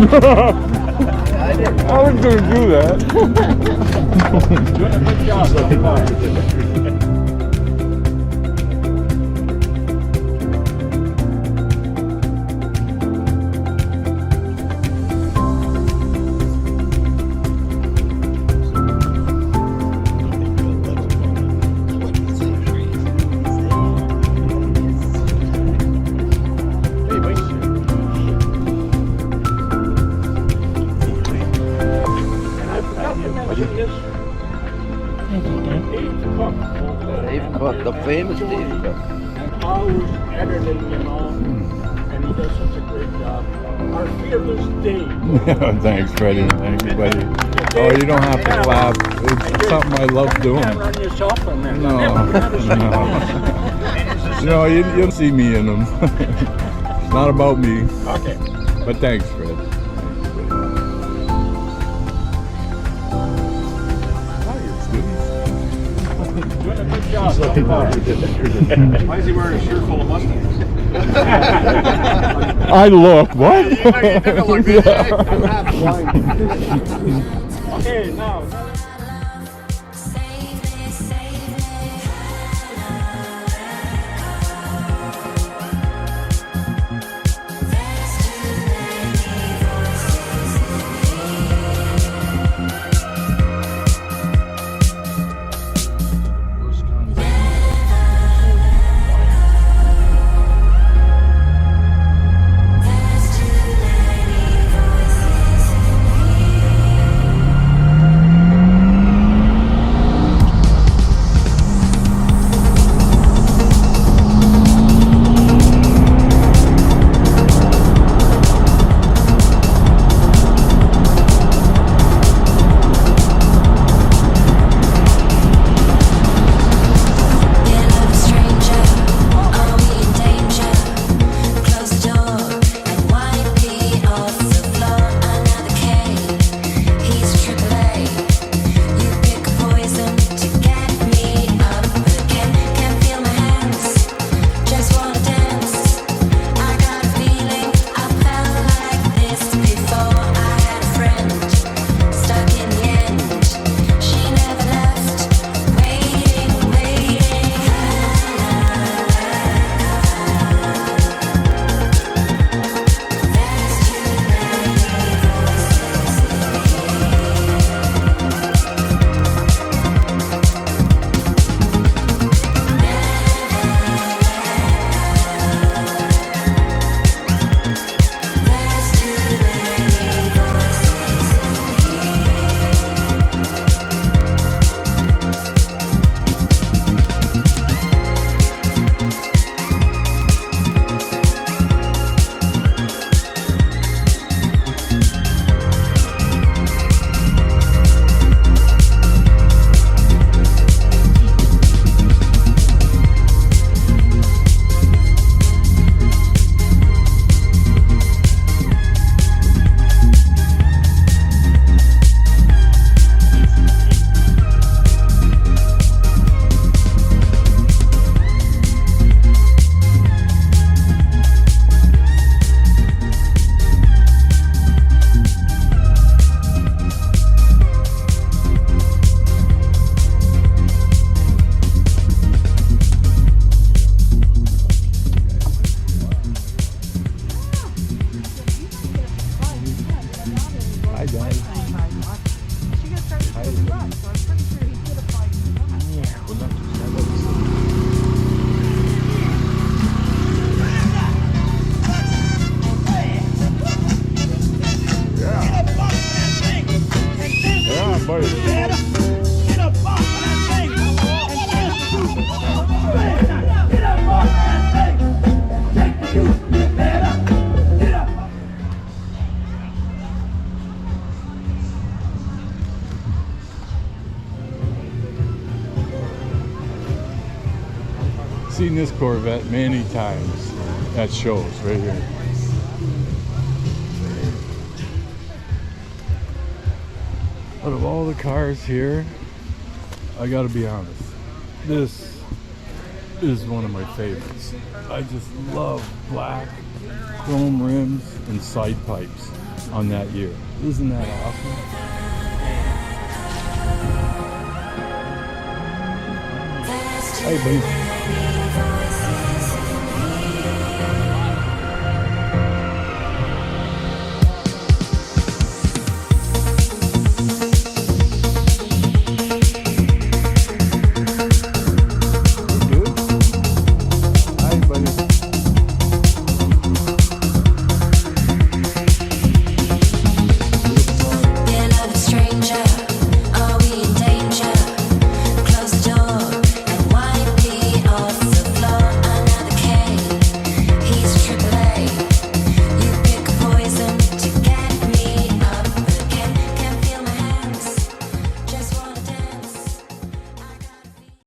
I was gonna do that. Doing a good job so far. Dave Cook, the famous Dave Cook. And always editing, you know, and he does such a great job. Our fearless Dave. Thanks, Freddie. Thanks, buddy. Oh, you don't have to clap. It's something I love doing. You can't run yourself on that. No, no. You'll see me in them. It's not about me. Okay. But thanks, Fred. Doing a good job so far. Why is he wearing a shirt full of mustangs? I look. What? Okay, now. Seen this Corvette many times at shows right here. Out of all the cars here, I gotta be honest, this is one of my favorites. I just love black chrome rims and side pipes. on that year. Isn't that awesome? Hey, buddy.